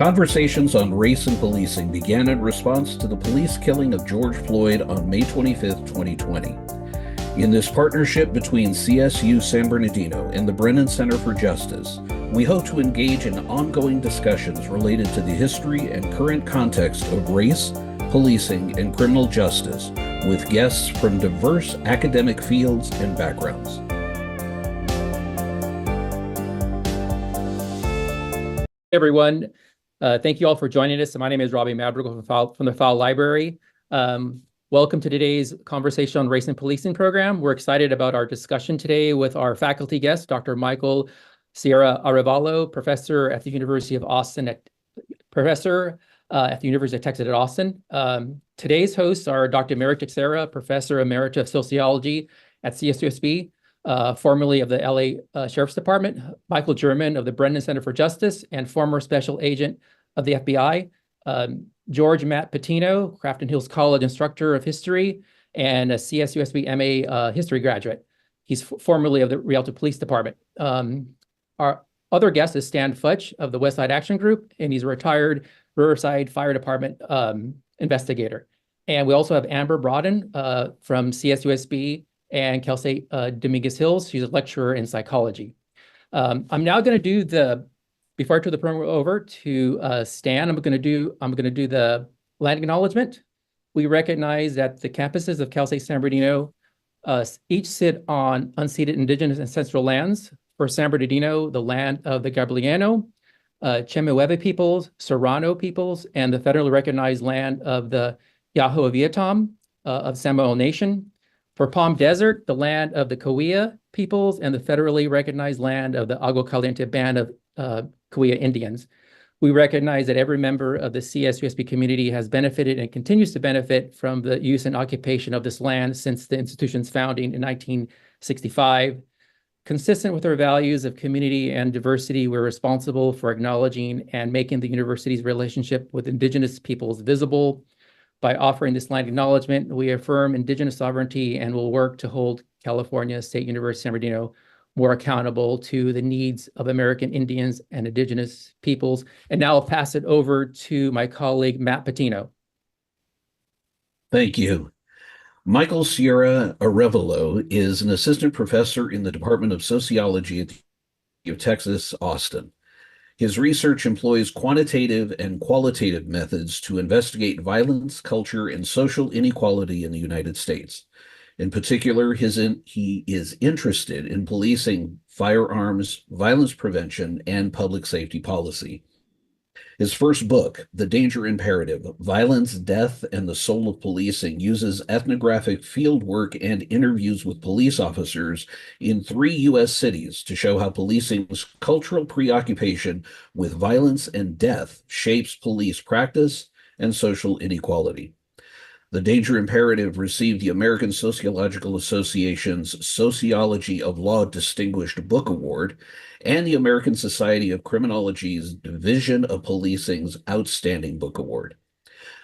Conversations on race and policing began in response to the police killing of George Floyd on May 25, 2020. In this partnership between CSU San Bernardino and the Brennan Center for Justice, we hope to engage in ongoing discussions related to the history and current context of race, policing, and criminal justice with guests from diverse academic fields and backgrounds. Hey everyone, thank you all for joining us. My name is Robbie Madrigal from the Fowle Library. Welcome to today's conversation on race and policing program. We're excited about our discussion today with our faculty guest, Dr. Michael Sierra-Arévalo, professor at the University of Texas at Austin. Today's hosts are Dr. Mary Teixeira, professor emerita of sociology at CSUSB, formerly of the LA Sheriff's Department, Michael German of the Brennan Center for Justice, and former special agent of the FBI, George Matt Patino, Crafton Hills College instructor of history, and a CSUSB MA history graduate. He's formerly of the Rialto Police Department. Our other guest is Stan Futch of the West Side Action Group, and he's a retired Riverside Fire Department investigator. And we also have Amber Broaden from CSUSB and Kelsey Dominguez Hills. She's a lecturer in psychology. I'm now going to do before I turn the program over to Stan, I'm going to do the land acknowledgement. We recognize that the campuses of Cal State San Bernardino each sit on unceded indigenous ancestral lands. For San Bernardino, the land of the Gabrieliano, Chemehuevi peoples, Serrano peoples, and the federally recognized land of the Yahoo Vietnam of Samoa Nation. For Palm Desert, the land of the Cahuilla peoples and the federally recognized land of the Agua Caliente Band of Cahuilla Indians. We recognize that every member of the CSUSB community has benefited and continues to benefit from the use and occupation of this land since the institution's founding in 1965. Consistent with our values of community and diversity, we're responsible for acknowledging and making the university's relationship with Indigenous peoples visible. By offering this land acknowledgement, we affirm Indigenous sovereignty and will work to hold California State University San Bernardino more accountable to the needs of American Indians and Indigenous peoples. And now I'll pass it over to my colleague, Matt Patino. Thank you. Michael Sierra-Arévalo is an assistant professor in the Department of Sociology at the University of Texas, Austin. His research employs quantitative and qualitative methods to investigate violence, culture, and social inequality in the United States. In particular, he is interested in policing, firearms, violence prevention, and public safety policy. His first book, The Danger Imperative: Violence, Death, and the Soul of Policing, uses ethnographic fieldwork and interviews with police officers in 3 U.S. cities to show how policing's cultural preoccupation with violence and death shapes police practice and social inequality. The Danger Imperative received the American Sociological Association's Sociology of Law Distinguished Book Award and the American Society of Criminology's Division of Policing's Outstanding Book Award.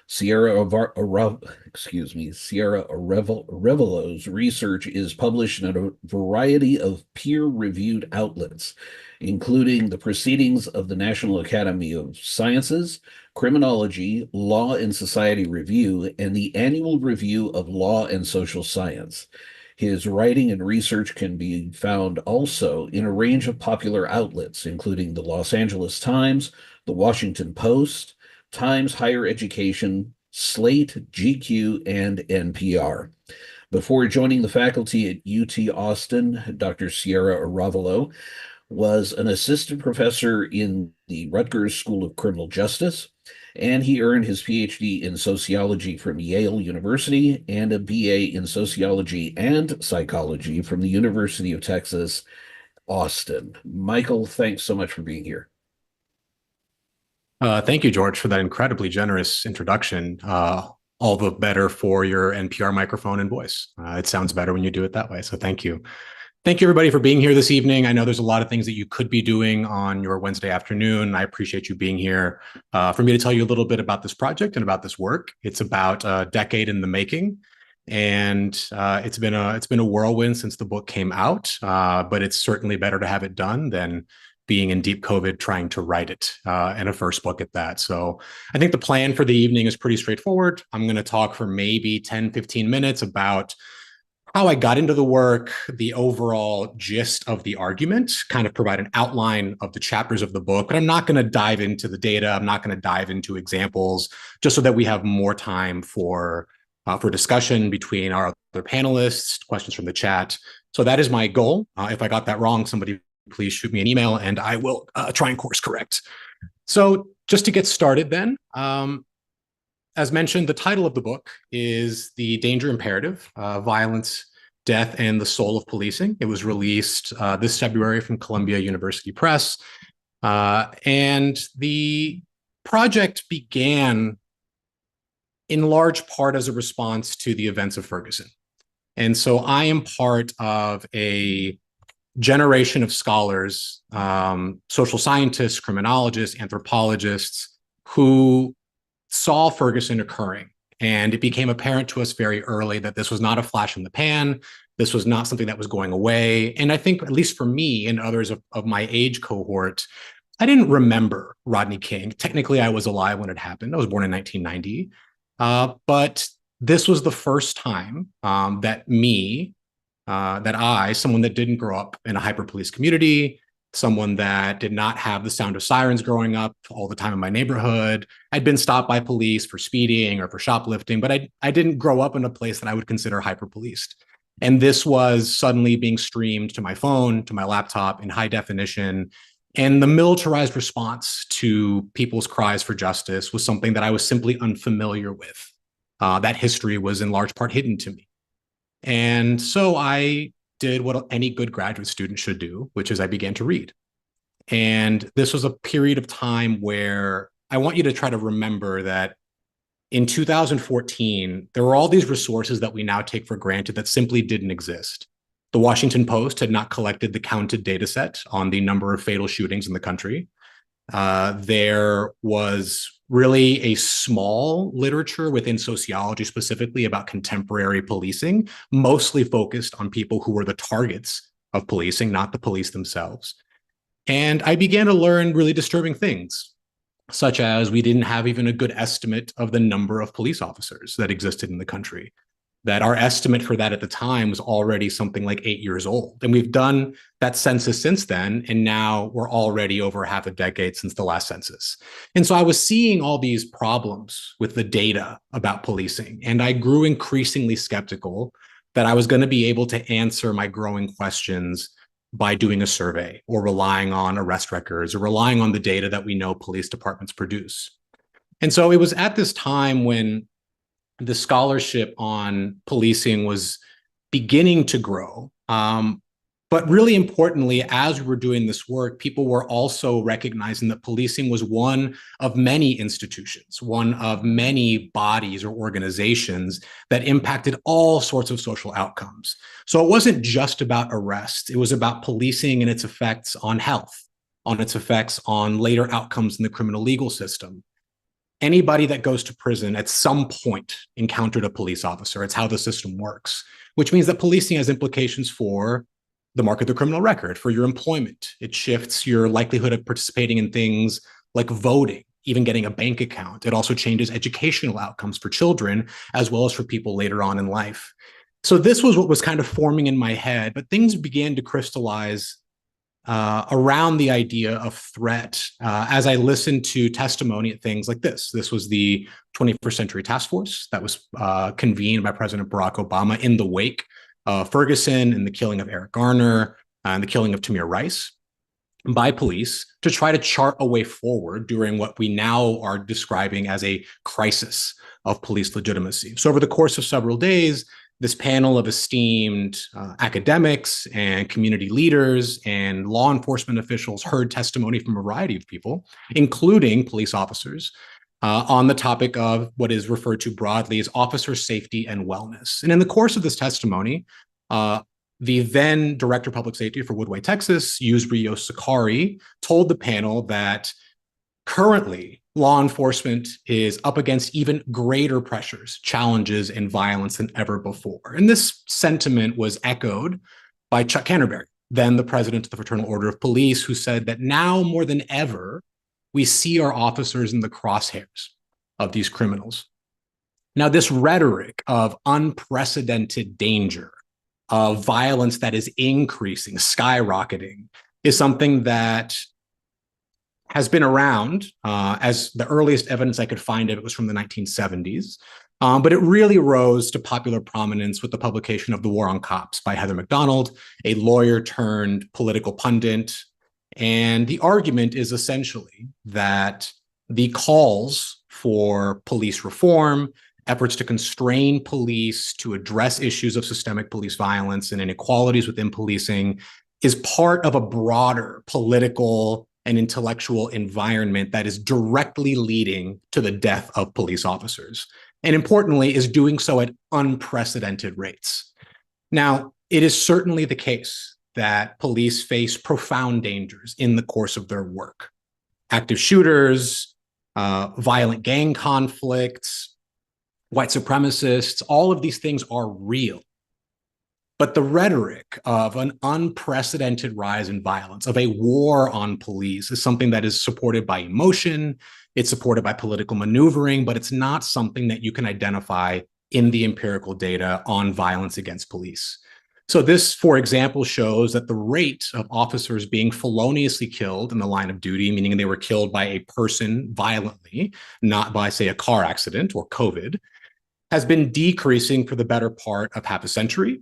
Sierra-Arévalo's research is published in a variety of peer-reviewed outlets, including the Proceedings of the National Academy of Sciences, Criminology, Law and Society Review, and the Annual Review of Law and Social Science. His writing and research can be found also in a range of popular outlets, including the Los Angeles Times, the Washington Post, Times Higher Education, Slate, GQ, and NPR. Before joining the faculty at UT Austin, Dr. Sierra-Arévalo was an assistant professor in the Rutgers School of Criminal Justice, and he earned his PhD in sociology from Yale University and a BA in sociology and psychology from the University of Texas, Austin. Michael, thanks so much for being here. Thank you, George, for that incredibly generous introduction. All the better for your NPR microphone and voice. It sounds better when you do it that way. So thank you. Thank you, everybody, for being here this evening. I know there's a lot of things that you could be doing on your Wednesday afternoon. I appreciate you being here for me to tell you a little bit about this project and about this work. It's about a decade in the making, and it's been a whirlwind since the book came out, but it's certainly better to have it done than being in deep COVID, trying to write it, and a first book at that. So I think the plan for the evening is pretty straightforward. I'm going to talk for maybe 10, 15 minutes about how I got into the work, the overall gist of the argument, kind of provide an outline of the chapters of the book, but I'm not going to dive into the data. I'm not going to dive into examples, just so that we have more time for discussion between our other panelists, questions from the chat. So that is my goal. If I got that wrong, somebody please shoot me an email and I will try and course correct. So just to get started then, as mentioned, the title of the book is The Danger Imperative, Violence, Death, and the Soul of Policing. It was released this February from Columbia University Press. And the project began in large part as a response to the events of Ferguson. And so I am part of a generation of scholars, social scientists, criminologists, anthropologists, who saw Ferguson occurring. And it became apparent to us very early that this was not a flash in the pan. This was not something that was going away. And I think, at least for me and others of my age cohort, I didn't remember Rodney King. Technically, I was alive when it happened. I was born in 1990. But this was the first time that I, someone that didn't grow up in a hyper-police community, someone that did not have the sound of sirens growing up all the time in my neighborhood. I'd been stopped by police for speeding or for shoplifting, but I didn't grow up in a place that I would consider hyper-policed. And this was suddenly being streamed to my phone, to my laptop in high definition. And the militarized response to people's cries for justice was something that I was simply unfamiliar with. That history was in large part hidden to me. And so I did what any good graduate student should do, which is I began to read. And this was a period of time where I want you to try to remember that in 2014, there were all these resources that we now take for granted that simply didn't exist. The Washington Post had not collected the counted data set on the number of fatal shootings in the country. There was really a small literature within sociology specifically about contemporary policing, mostly focused on people who were the targets of policing, not the police themselves. And I began to learn really disturbing things, such as we didn't have even a good estimate of the number of police officers that existed in the country, that our estimate for that at the time was already something like 8 years old. And we've done that census since then, and now we're already over half a decade since the last census. And so I was seeing all these problems with the data about policing, and I grew increasingly skeptical that I was going to be able to answer my growing questions by doing a survey or relying on arrest records or relying on the data that we know police departments produce. And so it was at this time when the scholarship on policing was beginning to grow. But really importantly, as we were doing this work, people were also recognizing that policing was one of many institutions, one of many bodies or organizations that impacted all sorts of social outcomes. So it wasn't just about arrests. It was about policing and its effects on health, on its effects on later outcomes in the criminal legal system. Anybody that goes to prison at some point encountered a police officer. It's how the system works, which means that policing has implications for the mark of the criminal record, for your employment. It shifts your likelihood of participating in things like voting, even getting a bank account. It also changes educational outcomes for children, as well as for people later on in life. So this was what was kind of forming in my head, but things began to crystallize around the idea of threat as I listened to testimony at things like this. This was the 21st Century Task Force that was convened by President Barack Obama in the wake of Ferguson and the killing of Eric Garner and the killing of Tamir Rice by police to try to chart a way forward during what we now are describing as a crisis of police legitimacy. So over the course of several days, this panel of esteemed academics and community leaders and law enforcement officials heard testimony from a variety of people, including police officers, on the topic of what is referred to broadly as officer safety and wellness. And in the course of this testimony, the then Director of Public Safety for Woodway, Texas, Yusri Sakari, told the panel that currently, law enforcement is up against even greater pressures, challenges, and violence than ever before. And this sentiment was echoed by Chuck Canterbury, then the president of the Fraternal Order of Police, who said that now more than ever, we see our officers in the crosshairs of these criminals. Now, this rhetoric of unprecedented danger, of violence that is increasing, skyrocketing, is something that has been around. As the earliest evidence I could find of it was from the 1970s. But it really rose to popular prominence with the publication of The War on Cops by Heather McDonald, a lawyer turned political pundit. And the argument is essentially that the calls for police reform, efforts to constrain police, to address issues of systemic police violence and inequalities within policing, is part of a broader political and intellectual environment that is directly leading to the death of police officers. And importantly, is doing so at unprecedented rates. Now, it is certainly the case that police face profound dangers in the course of their work. Active shooters, violent gang conflicts, white supremacists, all of these things are real. But the rhetoric of an unprecedented rise in violence, of a war on police, is something that is supported by emotion, it's supported by political maneuvering, but it's not something that you can identify in the empirical data on violence against police. So this, for example, shows that the rate of officers being feloniously killed in the line of duty, meaning they were killed by a person violently, not by, say, a car accident or COVID, has been decreasing for the better part of half a century.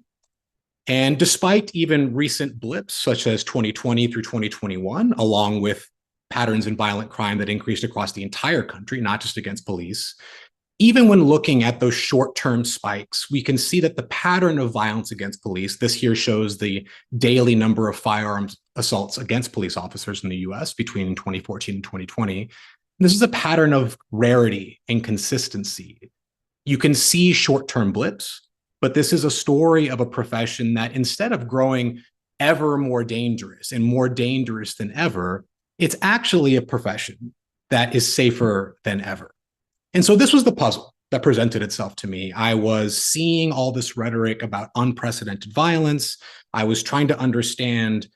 And despite even recent blips, such as 2020 through 2021, along with patterns in violent crime that increased across the entire country, not just against police, even when looking at those short-term spikes, we can see that the pattern of violence against police, this here shows the daily number of firearms assaults against police officers in the US between 2014 and 2020. This is a pattern of rarity and consistency. You can see short-term blips, but this is a story of a profession that, instead of growing ever more dangerous and more dangerous than ever, it's actually a profession that is safer than ever. And so this was the puzzle that presented itself to me. I was seeing all this rhetoric about unprecedented violence. I was trying to understand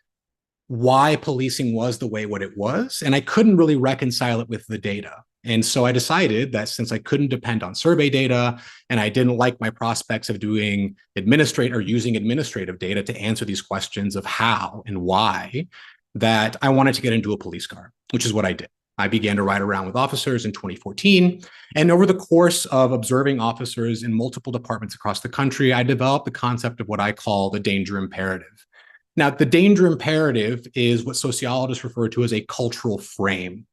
why policing was the way what it was, and I couldn't really reconcile it with the data. And so I decided that since I couldn't depend on survey data and I didn't like my prospects of using administrative data to answer these questions of how and why, that I wanted to get into a police car, which is what I did. I began to ride around with officers in 2014. And over the course of observing officers in multiple departments across the country, I developed the concept of what I call the danger imperative. Now, the danger imperative is what sociologists refer to as a cultural frame.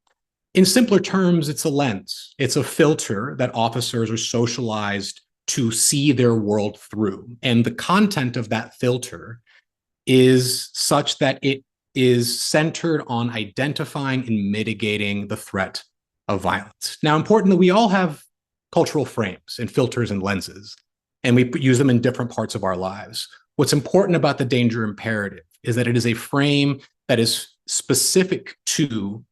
In simpler terms, it's a lens. It's a filter that officers are socialized to see their world through. And the content of that filter is such that it is centered on identifying and mitigating the threat of violence. Now, importantly, we all have cultural frames and filters and lenses, and we use them in different parts of our lives. What's important about the danger imperative is that it is a frame that is specific to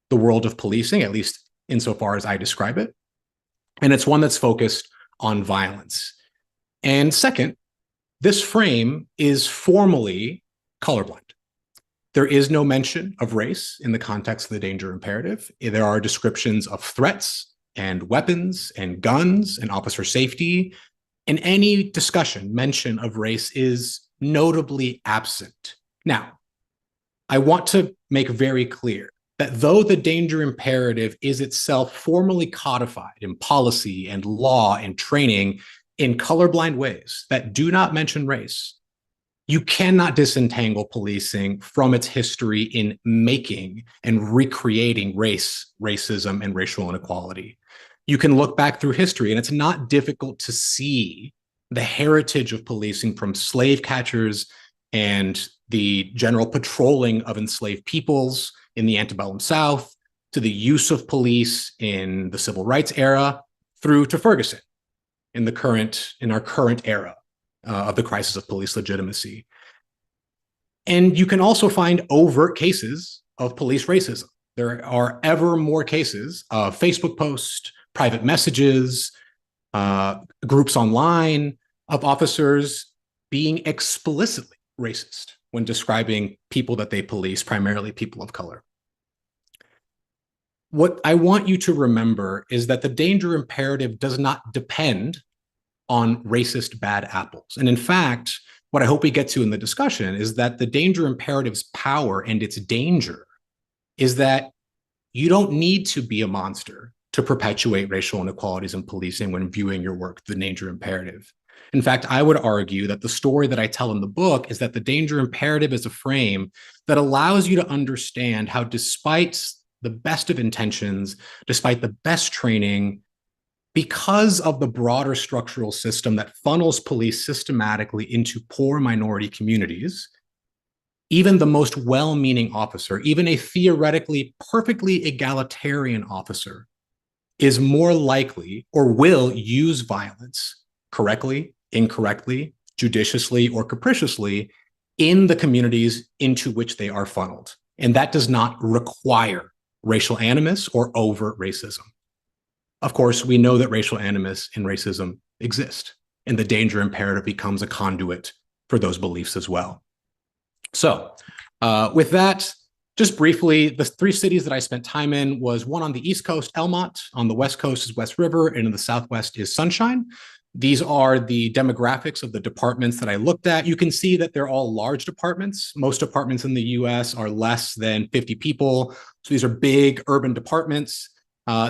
the world of policing, at least insofar as I describe it. And it's one that's focused on violence. And second, this frame is formally colorblind. There is no mention of race in the context of the danger imperative. There are descriptions of threats and weapons and guns and officer safety. And any discussion, mention of race is notably absent. Now, I want to make very clear that though the danger imperative is itself formally codified in policy and law and training in colorblind ways that do not mention race, you cannot disentangle policing from its history in making and recreating racism, and racial inequality. You can look back through history, and it's not difficult to see the heritage of policing from slave catchers and the general patrolling of enslaved peoples in the antebellum South, to the use of police in the civil rights era, through to Ferguson in our current era of the crisis of police legitimacy. And you can also find overt cases of police racism. There are ever more cases of Facebook posts, private messages, groups online of officers being explicitly racist when describing people that they police, primarily people of color. What I want you to remember is that the danger imperative does not depend on racist bad apples. And in fact, what I hope we get to in the discussion is that the danger imperative's power and its danger is that you don't need to be a monster to perpetuate racial inequalities in policing when viewing your work, the danger imperative. In fact, I would argue that the story that I tell in the book is that the danger imperative is a frame that allows you to understand how, despite the best of intentions, despite the best training, because of the broader structural system that funnels police systematically into poor minority communities, even the most well-meaning officer, even a theoretically perfectly egalitarian officer, is more likely or will use violence correctly, incorrectly, judiciously, or capriciously in the communities into which they are funneled. And that does not require racial animus or overt racism. Of course, we know that racial animus and racism exist, and the danger imperative becomes a conduit for those beliefs as well. So with that, just briefly, the three cities that I spent time in was one on the East Coast, Elmont, on the West Coast is West River, and in the Southwest is Sunshine. These are the demographics of the departments that I looked at. You can see that they're all large departments. Most departments in the US are less than 50 people. So these are big urban departments.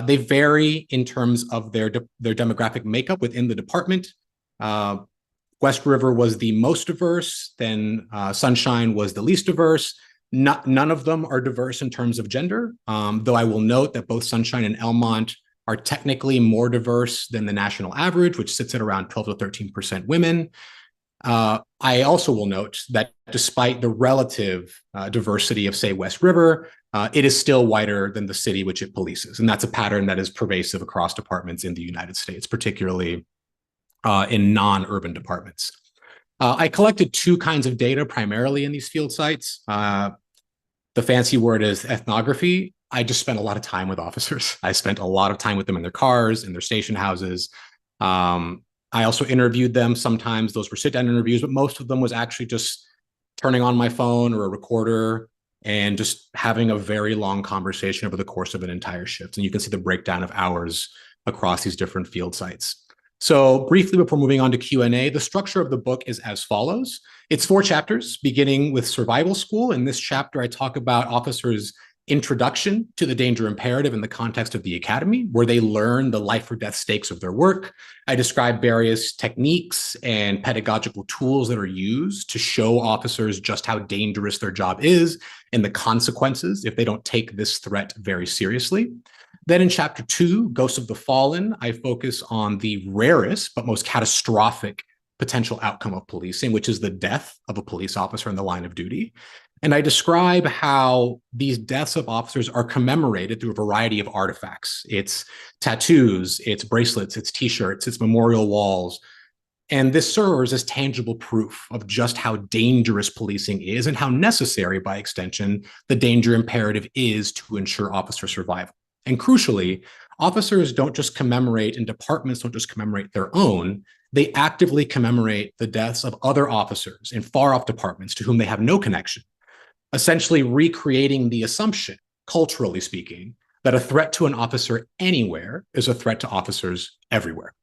They vary in terms of their demographic makeup within the department. West River was the most diverse, then Sunshine was the least diverse. None of them are diverse in terms of gender, though I will note that both Sunshine and Elmont are technically more diverse than the national average, which sits at around 12 to 13% women. I also will note that despite the relative diversity of, say, West River, it is still whiter than the city which it polices. And that's a pattern that is pervasive across departments in the United States, particularly in non-urban departments. I collected two kinds of data primarily in these field sites. The fancy word is ethnography. I just spent a lot of time with officers. I spent a lot of time with them in their cars, in their station houses. I also interviewed them. Sometimes those were sit-down interviews, but most of them was actually just turning on my phone or a recorder and just having a very long conversation over the course of an entire shift. And you can see the breakdown of hours across these different field sites. So briefly, before moving on to Q&A, the structure of the book is as follows. It's 4 chapters, beginning with survival school. In this chapter, I talk about officers' introduction to the danger imperative in the context of the academy, where they learn the life or death stakes of their work. I describe various techniques and pedagogical tools that are used to show officers just how dangerous their job is and the consequences if they don't take this threat very seriously. Then in chapter 2, Ghosts of the Fallen, I focus on the rarest but most catastrophic potential outcome of policing, which is the death of a police officer in the line of duty. And I describe how these deaths of officers are commemorated through a variety of artifacts. It's tattoos, it's bracelets, it's t-shirts, it's memorial walls. And this serves as tangible proof of just how dangerous policing is and how necessary, by extension, the danger imperative is to ensure officer survival. And crucially, officers don't just commemorate, and departments don't just commemorate their own, they actively commemorate the deaths of other officers in far-off departments to whom they have no connection, essentially recreating the assumption, culturally speaking, that a threat to an officer anywhere is a threat to officers everywhere.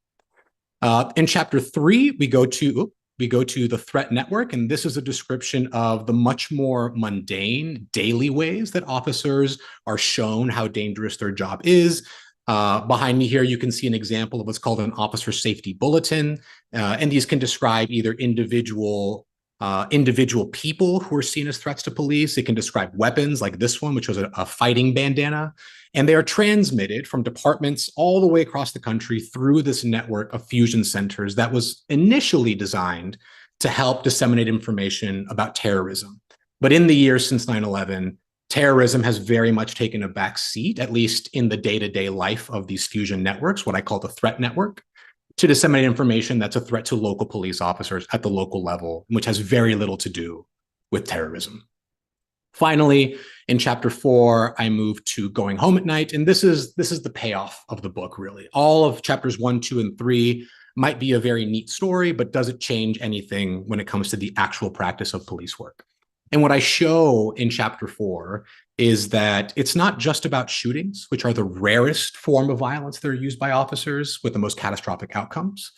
In chapter 3, we go to the threat network, and this is a description of the much more mundane daily ways that officers are shown how dangerous their job is. Behind me here, you can see an example of what's called an officer safety bulletin, and these can describe either individual people who are seen as threats to police. It can describe weapons like this one, which was a fighting bandana. And they are transmitted from departments all the way across the country through this network of fusion centers that was initially designed to help disseminate information about terrorism. But in the years since 9/11, terrorism has very much taken a back seat, at least in the day-to-day life of these fusion networks, what I call the threat network, to disseminate information that's a threat to local police officers at the local level, which has very little to do with terrorism. Finally, in chapter 4, I move to going home at night. And this is the payoff of the book, really. All of chapters 1, 2, and 3 might be a very neat story, but does it change anything when it comes to the actual practice of police work? And what I show in chapter 4 is that it's not just about shootings, which are the rarest form of violence that are used by officers with the most catastrophic outcomes.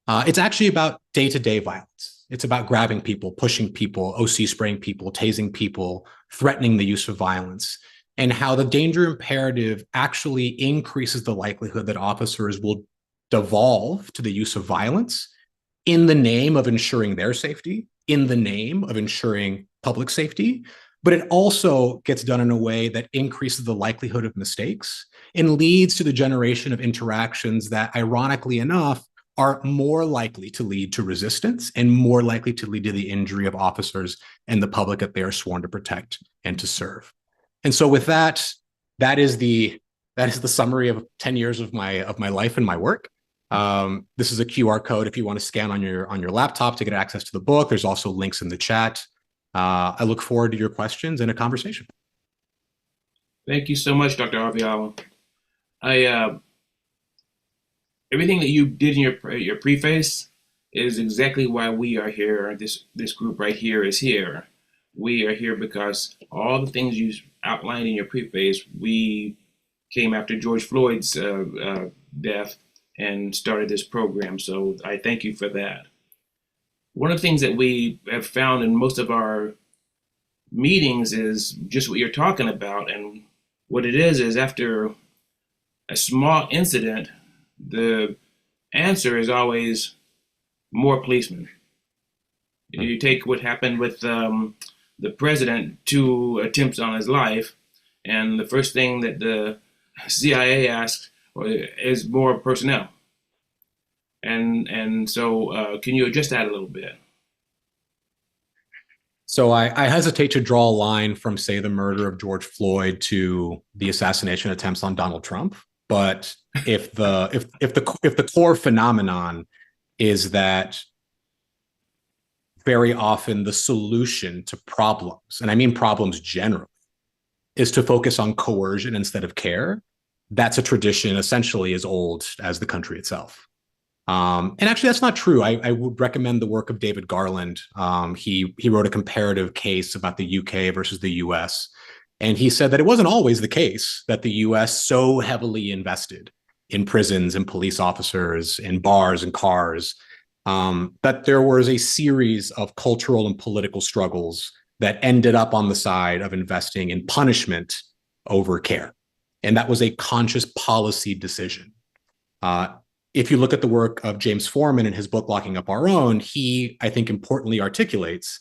It's actually about day-to-day violence. It's about grabbing people, pushing people, OC spraying people, tasing people, threatening the use of violence, and how the danger imperative actually increases the likelihood that officers will devolve to the use of violence in the name of ensuring their safety, in the name of ensuring public safety, but it also gets done in a way that increases the likelihood of mistakes and leads to the generation of interactions that, ironically enough, are more likely to lead to resistance and more likely to lead to the injury of officers and the public that they are sworn to protect and to serve. And so with that, that is the summary of 10 years of my life and my work. This is a QR code if you want to scan on your laptop to get access to the book. There's also links in the chat. I look forward to your questions and a conversation. Thank you so much, Dr. Arévalo. Everything that you did in your preface is exactly why we are here. This group right here is here. We are here because all the things you outlined in your preface, we came after George Floyd's death and started this program. So I thank you for that. One of the things that we have found in most of our meetings is just what you're talking about. And what it is after a small incident, the answer is always more policemen. You take what happened with the president, 2 attempts on his life, and the first thing that the CIA asked is more personnel. And so can you address that a little bit? So I hesitate to draw a line from, say, the murder of George Floyd to the assassination attempts on Donald Trump. But if the core phenomenon is that very often the solution to problems, and I mean problems generally, is to focus on coercion instead of care, that's a tradition essentially as old as the country itself. And actually, that's not true. I would recommend the work of David Garland. He wrote a comparative case about the UK versus the US. And he said that it wasn't always the case that the US so heavily invested in prisons and police officers and bars and cars, that there was a series of cultural and political struggles that ended up on the side of investing in punishment over care. And that was a conscious policy decision. If you look at the work of James Foreman in his book, Locking Up Our Own, he, I think, importantly articulates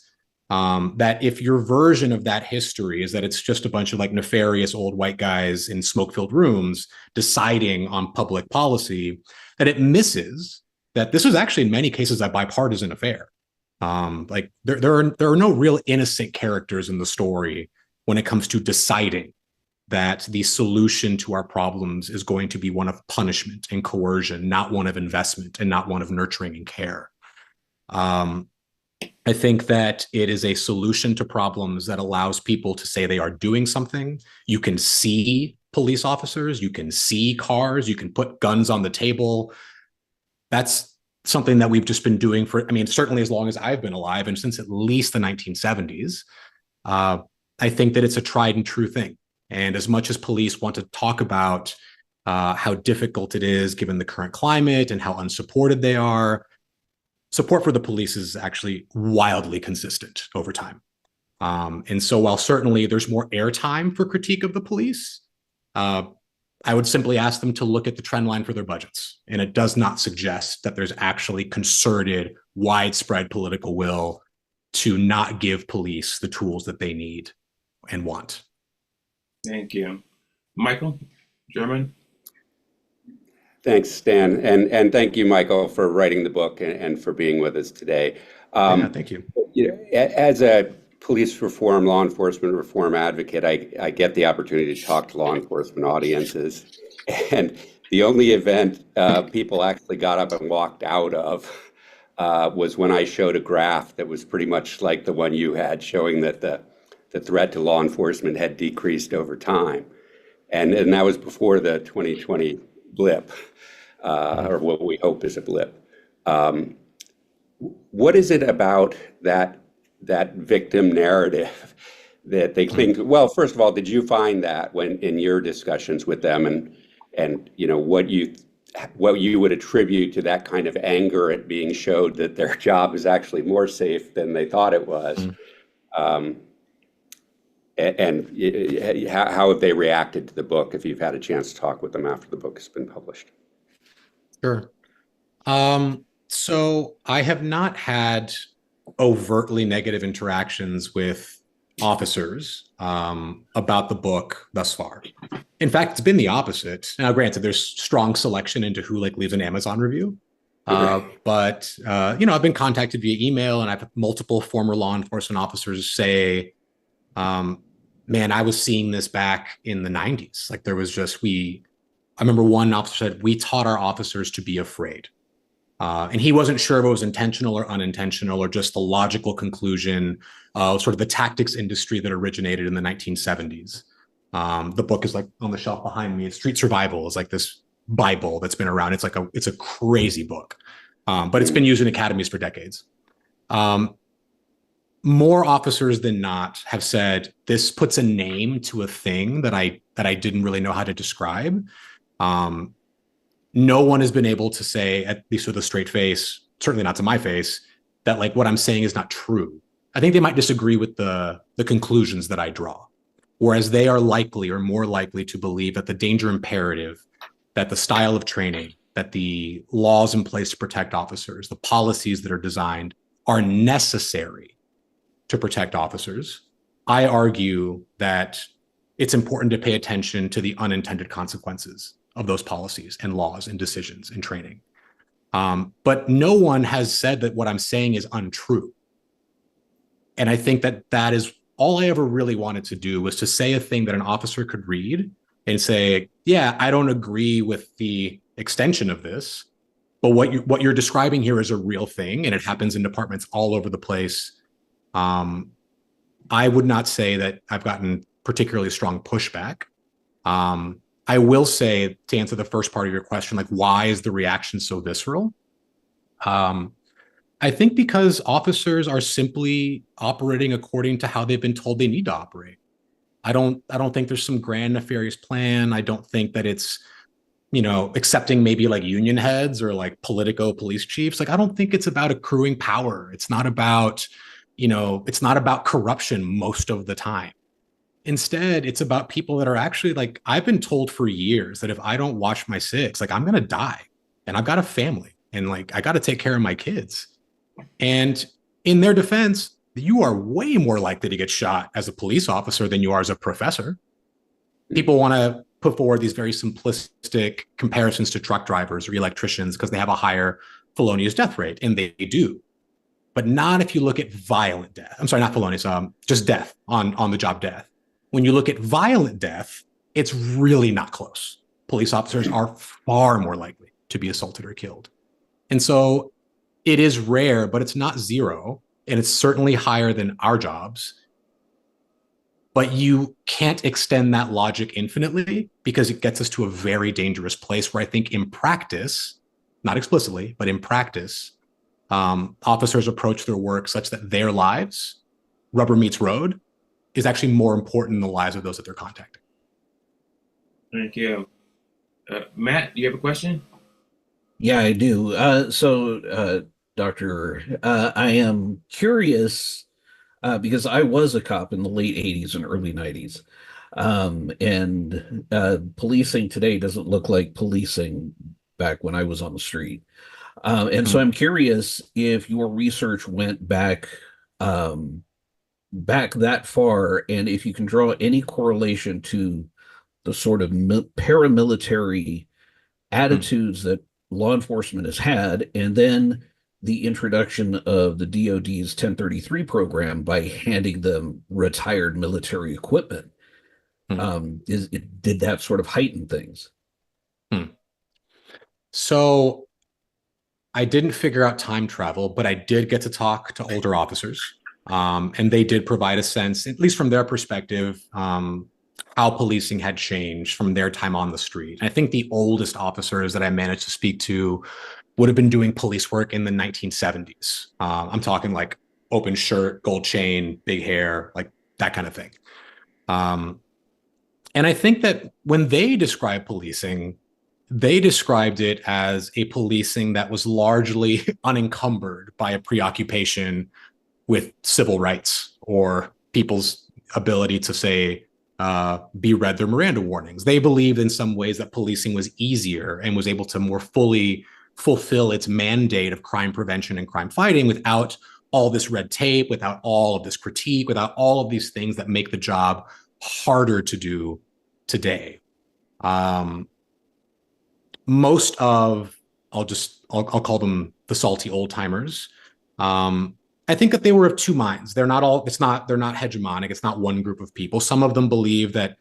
that if your version of that history is that it's just a bunch of like nefarious old white guys in smoke-filled rooms deciding on public policy, that it misses that this was actually in many cases a bipartisan affair. Like there are no real innocent characters in the story when it comes to deciding that the solution to our problems is going to be one of punishment and coercion, not one of investment and not one of nurturing and care. I think that it is a solution to problems that allows people to say they are doing something. You can see police officers, you can see cars, you can put guns on the table. That's something that we've just been doing for, I mean, certainly as long as I've been alive and since at least the 1970s. I think that it's a tried and true thing. And as much as police want to talk about how difficult it is given the current climate and how unsupported they are, support for the police is actually wildly consistent over time. And so while certainly there's more airtime for critique of the police, I would simply ask them to look at the trend line for their budgets. And it does not suggest that there's actually concerted, widespread political will to not give police the tools that they need and want. Thank you. Michael, German. Thanks, Stan. And thank you, Michael, for writing the book and for being with us today. Thank you. As a police reform, law enforcement reform advocate, I get the opportunity to talk to law enforcement audiences. And the only event people actually got up and walked out of was when I showed a graph that was pretty much like the one you had, showing that the threat to law enforcement had decreased over time. And that was before the 2020 blip, or what we hope is a blip. What is it about that that victim narrative that they cling to. Well, first of all, did you find that when in your discussions with them, and what you would attribute to that kind of anger at being showed that their job is actually more safe than they thought it was? Um, and how have they reacted to the book if you've had a chance to talk with them after the book has been published? Sure. So I have not had overtly negative interactions with officers about the book thus far. In fact, it's been the opposite. Now, granted, there's strong selection into who like leaves an Amazon review. But I've been contacted via email, and I've had multiple former law enforcement officers say, man, I was seeing this back in the 90s. Like there was just, I remember one officer said, we taught our officers to be afraid. And he wasn't sure if it was intentional or unintentional or just the logical conclusion of sort of the tactics industry that originated in the 1970s. The book is like on the shelf behind me. Street Survival is like this Bible that's been around. It's a crazy book, but it's been used in academies for decades. More officers than not have said this puts a name to a thing that I didn't really know how to describe. No one has been able to say, at least with a straight face, certainly not to my face, that like what I'm saying is not true. I think they might disagree with the conclusions that I draw, whereas they are likely or more likely to believe that the danger imperative, that the style of training, that the laws in place to protect officers, the policies that are designed are necessary to protect officers. I argue that it's important to pay attention to the unintended consequences of those policies and laws and decisions and training. But no one has said that what I'm saying is untrue. And I think that is all I ever really wanted to do, was to say a thing that an officer could read and say, yeah, I don't agree with the extension of this, but what you're describing here is a real thing, and it happens in departments all over the place. I would not say that I've gotten particularly strong pushback. I will say, to answer the first part of your question, like, why is the reaction so visceral? I think because officers are simply operating according to how they've been told they need to operate. I don't think there's some grand nefarious plan. I don't think that it's, accepting maybe like union heads or like politico police chiefs. Like, I don't think it's about accruing power. It's not about, it's not about corruption most of the time. Instead, it's about people that are actually like, I've been told for years that if I don't watch my six, like I'm going to die, and I've got a family, and like, I got to take care of my kids. And in their defense, you are way more likely to get shot as a police officer than you are as a professor. People want to put forward these very simplistic comparisons to truck drivers or electricians because they have a higher felonious death rate, and they do. But not if you look at violent death. I'm sorry, not felonious, just death, on the job death. When you look at violent death, it's really not close. Police officers are far more likely to be assaulted or killed. And so it is rare, but it's not zero. And it's certainly higher than our jobs. But you can't extend that logic infinitely, because it gets us to a very dangerous place where I think in practice, not explicitly, but in practice, officers approach their work such that their lives, rubber meets road, is actually more important than the lives of those that they're contacting. Thank you. Matt, do you have a question? Yeah, I do. Doctor, I am curious because I was a cop in the late 80s and early 90s. And policing today doesn't look like policing back when I was on the street. So I'm curious if your research went back that far, and if you can draw any correlation to the sort of paramilitary attitudes that law enforcement has had, and then the introduction of the DoD's 1033 program by handing them retired military equipment. Did that sort of heighten things? So I didn't figure out time travel, but I did get to talk to older officers. And they did provide a sense, at least from their perspective, how policing had changed from their time on the street. And I think the oldest officers that I managed to speak to would have been doing police work in the 1970s. I'm talking like open shirt, gold chain, big hair, like that kind of thing. And I think that when they describe policing, they described it as a policing that was largely unencumbered by a preoccupation with civil rights or people's ability to say, be read their Miranda warnings. They believed in some ways that policing was easier and was able to more fully fulfill its mandate of crime prevention and crime fighting without all this red tape, without all of this critique, without all of these things that make the job harder to do today. Most of, I'll call them the salty old timers. I think that they were of two minds. They're not hegemonic. It's not one group of people. Some of them believe that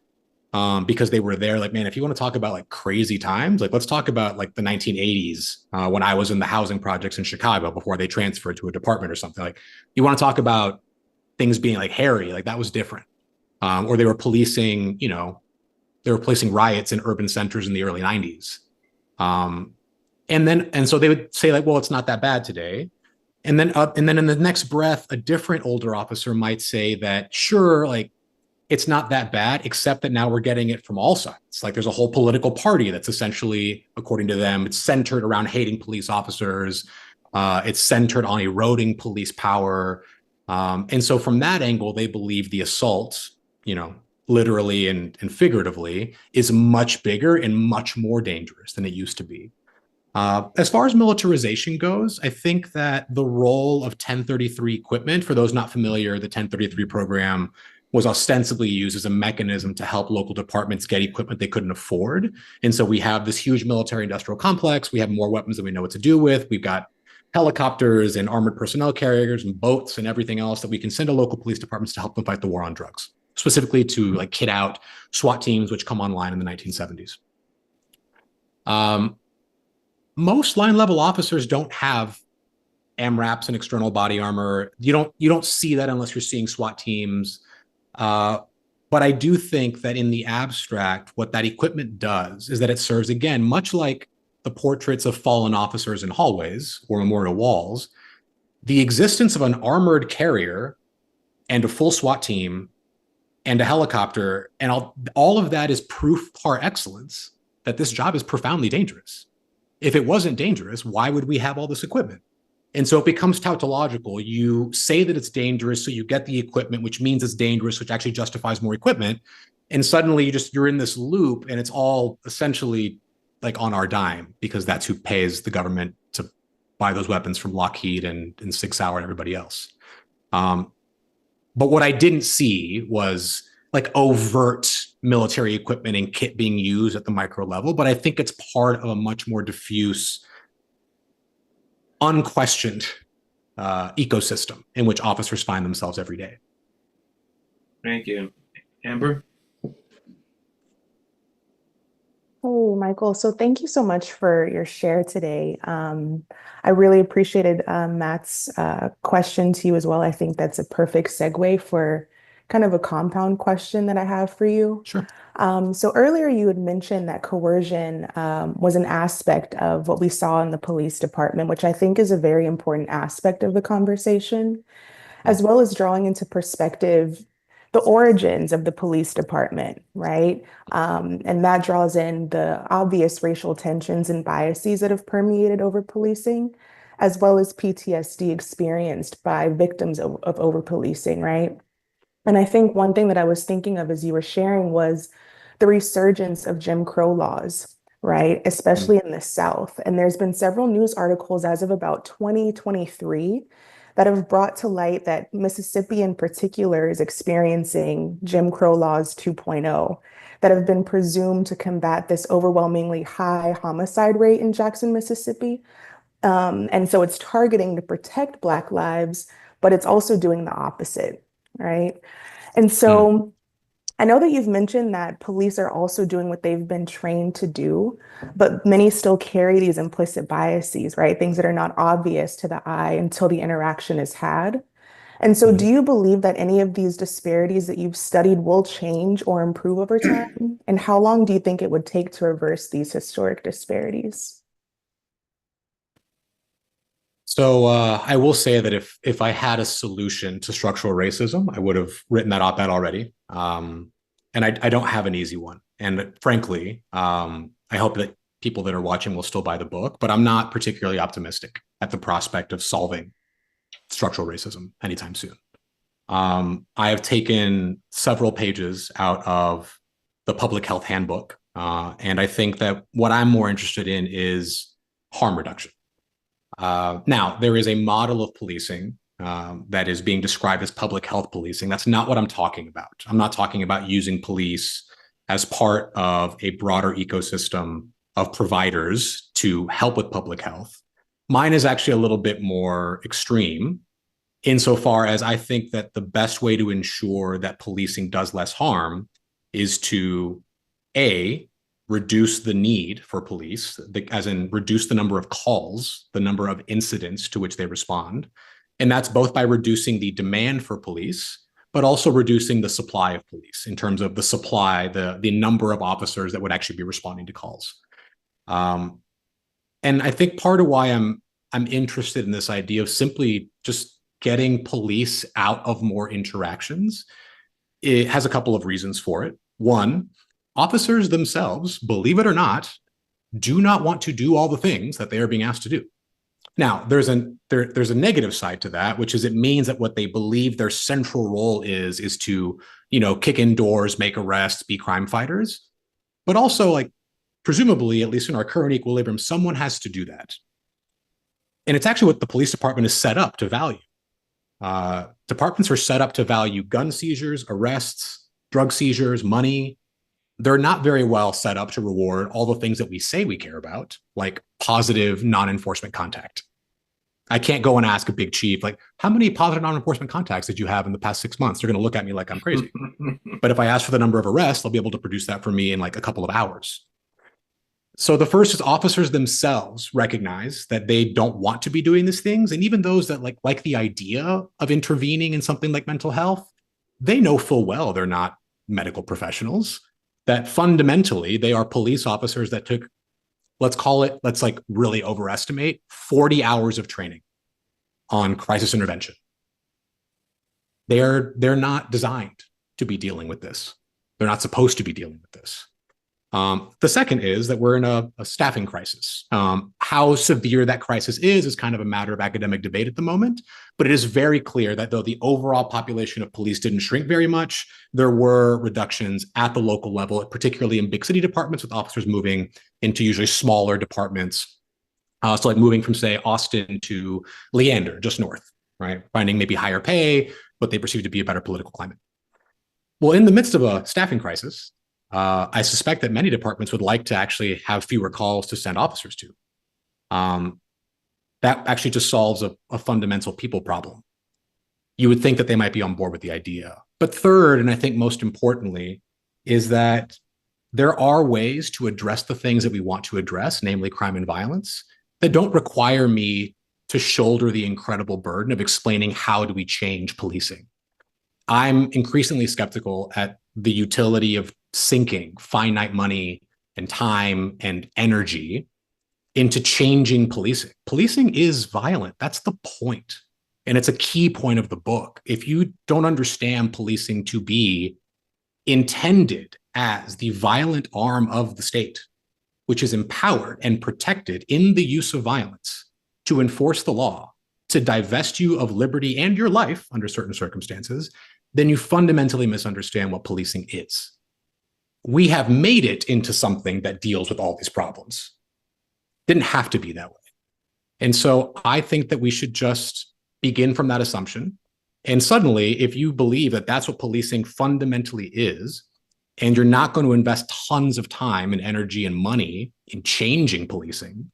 because they were there, like, man, if you want to talk about like crazy times, like let's talk about like the 1980s when I was in the housing projects in Chicago before they transferred to a department or something. Like, you want to talk about things being like hairy, like that was different. Or they were policing, riots in urban centers in the early 90s. And so they would say like, well, it's not that bad today. And then in the next breath, a different older officer might say that, sure, like it's not that bad, except that now we're getting it from all sides. Like there's a whole political party that's essentially, according to them, it's centered around hating police officers. It's centered on eroding police power. And so from that angle, they believe the assault, literally and figuratively, is much bigger and much more dangerous than it used to be. As far as militarization goes, I think that the role of 1033 equipment, for those not familiar, the 1033 program was ostensibly used as a mechanism to help local departments get equipment they couldn't afford. And so we have this huge military industrial complex. We have more weapons than we know what to do with. We've got helicopters and armored personnel carriers and boats and everything else that we can send to local police departments to help them fight the war on drugs, specifically to like kit out SWAT teams, which come online in the 1970s. Most line level officers don't have AMRAPs and external body armor. You don't see that unless you're seeing SWAT teams. But I do think that in the abstract, what that equipment does is that it serves, again, much like the portraits of fallen officers in hallways or memorial walls, the existence of an armored carrier and a full SWAT team and a helicopter and all of that is proof par excellence that this job is profoundly dangerous. If it wasn't dangerous, why would we have all this equipment? And so it becomes tautological. You say that it's dangerous, so you get the equipment, which means it's dangerous, which actually justifies more equipment. And suddenly you're in this loop, and it's all essentially like on our dime, because that's who pays the government to buy those weapons from Lockheed and 6 Hour and everybody else. But what I didn't see was like overt military equipment and kit being used at the micro level, but I think it's part of a much more diffuse, unquestioned ecosystem in which officers find themselves every day. Thank you. Amber? Hey, Michael. So thank you so much for your share today. I really appreciated Matt's question to you as well. I think that's a perfect segue for kind of a compound question that I have for you. Sure. So earlier you had mentioned that coercion was an aspect of what we saw in the police department, which I think is a very important aspect of the conversation, as well as drawing into perspective the origins of the police department, right? And that draws in the obvious racial tensions and biases that have permeated over policing, as well as PTSD experienced by victims of over-policing, right? And I think one thing that I was thinking of as you were sharing was the resurgence of Jim Crow laws, right? Especially in the South. And there's been several news articles as of about 2023 that have brought to light that Mississippi in particular is experiencing Jim Crow laws 2.0 that have been presumed to combat this overwhelmingly high homicide rate in Jackson, Mississippi. And so it's targeting to protect Black lives, but it's also doing the opposite, right? And so I know that you've mentioned that police are also doing what they've been trained to do, but many still carry these implicit biases, right? Things that are not obvious to the eye until the interaction is had. And so do you believe that any of these disparities that you've studied will change or improve over time? And how long do you think it would take to reverse these historic disparities? So I will say that if I had a solution to structural racism, I would have written that op-ed already. And I don't have an easy one. And frankly, I hope that people that are watching will still buy the book, but I'm not particularly optimistic at the prospect of solving structural racism anytime soon. I have taken several pages out of the public health handbook, and I think that what I'm more interested in is harm reduction. Now, there is a model of policing that is being described as public health policing. That's not what I'm talking about. I'm not talking about using police as part of a broader ecosystem of providers to help with public health. Mine is actually a little bit more extreme insofar as I think that the best way to ensure that policing does less harm is to, A, reduce the need for police, as in reduce the number of calls, the number of incidents to which they respond. And that's both by reducing the demand for police, but also reducing the supply of police in terms of the supply, the number of officers that would actually be responding to calls. And I think part of why I'm interested in this idea of simply just getting police out of more interactions, it has a couple of reasons for it. One, officers themselves, believe it or not, do not want to do all the things that they are being asked to do. Now, there's a negative side to that, which is it means that what they believe their central role is to, kick in doors, make arrests, be crime fighters. But also, like, presumably, at least in our current equilibrium, someone has to do that. And it's actually what the police department is set up to value. Departments are set up to value gun seizures, arrests, drug seizures, money. They're not very well set up to reward all the things that we say we care about, like positive non-enforcement contact. I can't go and ask a big chief, like, how many positive non-enforcement contacts did you have in the past 6 months? They're going to look at me like I'm crazy. But if I ask for the number of arrests, they'll be able to produce that for me in like a couple of hours. So the first is officers themselves recognize that they don't want to be doing these things. And even those that like the idea of intervening in something like mental health, they know full well they're not medical professionals, that fundamentally they are police officers that took, let's like really overestimate, 40 hours of training on crisis intervention. They're not designed to be dealing with this. They're not supposed to be dealing with this. The second is that we're in a staffing crisis. How severe that crisis is kind of a matter of academic debate at the moment, but it is very clear that though the overall population of police didn't shrink very much, there were reductions at the local level, particularly in big city departments with officers moving into usually smaller departments. So like moving from, say, Austin to Leander, just north, right? Finding maybe higher pay, but they perceive to be a better political climate. Well, in the midst of a staffing crisis, I suspect that many departments would like to actually have fewer calls to send officers to. That actually just solves a fundamental people problem. You would think that they might be on board with the idea. But third, and I think most importantly, is that there are ways to address the things that we want to address, namely crime and violence, that don't require me to shoulder the incredible burden of explaining how do we change policing. I'm increasingly skeptical at the utility of sinking finite money and time and energy into changing policing. Policing is violent. That's the point. And it's a key point of the book. If you don't understand policing to be intended as the violent arm of the state, which is empowered and protected in the use of violence to enforce the law, to divest you of liberty and your life under certain circumstances, then you fundamentally misunderstand what policing is. We have made it into something that deals with all these problems. Didn't have to be that way. And so I think that we should just begin from that assumption. And suddenly, if you believe that that's what policing fundamentally is, and you're not going to invest tons of time and energy and money in changing policing,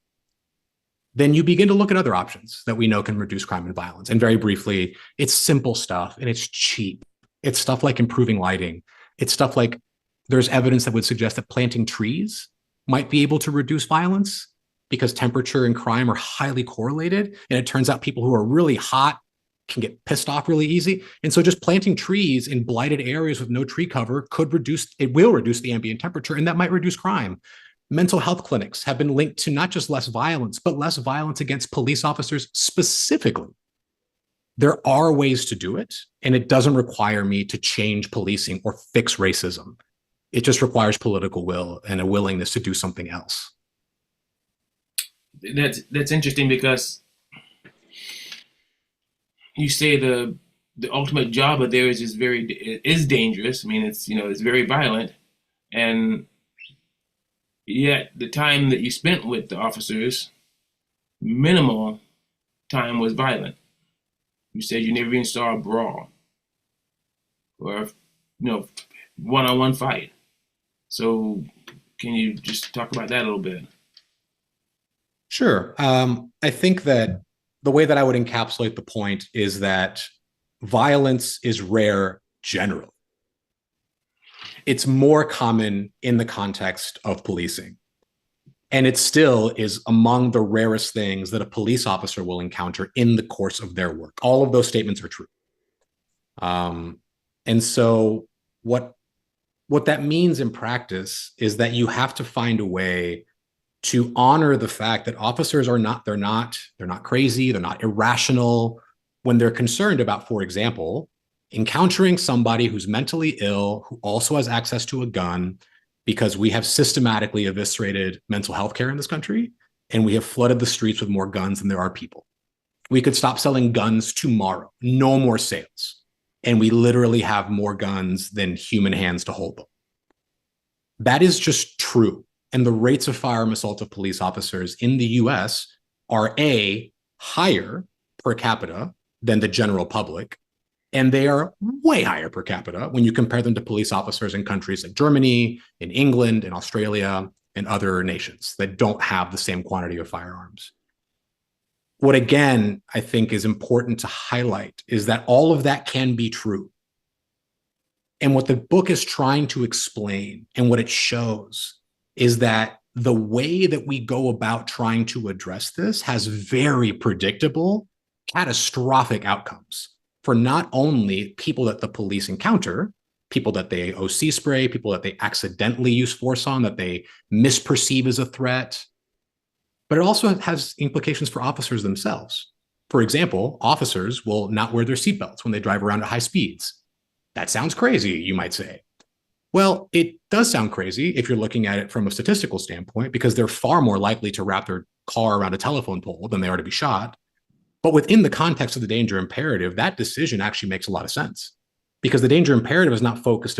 then you begin to look at other options that we know can reduce crime and violence. And very briefly, it's simple stuff and it's cheap. It's stuff like improving lighting. It's stuff like there's evidence that would suggest that planting trees might be able to reduce violence because temperature and crime are highly correlated. And it turns out people who are really hot can get pissed off really easy. And so just planting trees in blighted areas with no tree cover will reduce the ambient temperature, and that might reduce crime. Mental health clinics have been linked to not just less violence, but less violence against police officers specifically. There are ways to do it, and it doesn't require me to change policing or fix racism. It just requires political will and a willingness to do something else. That's interesting because you say the ultimate job of theirs is dangerous. I mean, it's very violent, and yet the time that you spent with the officers, minimal time was violent. You said you never even saw a brawl or one-on-one fight. So can you just talk about that a little bit? Sure. I think that the way that I would encapsulate the point is that violence is rare generally. It's more common in the context of policing. And it still is among the rarest things that a police officer will encounter in the course of their work. All of those statements are true. And so what that means in practice is that you have to find a way to honor the fact that officers are not crazy, they're not irrational when they're concerned about, for example, encountering somebody who's mentally ill, who also has access to a gun, because we have systematically eviscerated mental health care in this country, and we have flooded the streets with more guns than there are people. We could stop selling guns tomorrow, no more sales. And we literally have more guns than human hands to hold them. That is just true. And the rates of firearm assault of police officers in the US are higher per capita than the general public. And they are way higher per capita when you compare them to police officers in countries like Germany, in England, in Australia, and other nations that don't have the same quantity of firearms. What, again, I think is important to highlight is that all of that can be true. And what the book is trying to explain and what it shows is that the way that we go about trying to address this has very predictable, catastrophic outcomes for not only people that the police encounter, people that they OC spray, people that they accidentally use force on, that they misperceive as a threat, but it also has implications for officers themselves. For example, officers will not wear their seatbelts when they drive around at high speeds. That sounds crazy, you might say. Well, it does sound crazy if you're looking at it from a statistical standpoint, because they're far more likely to wrap their car around a telephone pole than they are to be shot. But within the context of the danger imperative, that decision actually makes a lot of sense, because the danger imperative is not focused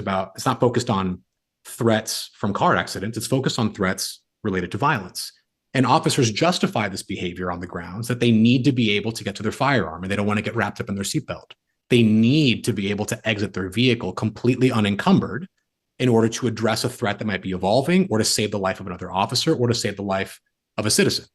on threats from car accidents. It's focused on threats related to violence. And officers justify this behavior on the grounds that they need to be able to get to their firearm and they don't want to get wrapped up in their seatbelt. They need to be able to exit their vehicle completely unencumbered in order to address a threat that might be evolving, or to save the life of another officer, or to save the life of a citizen.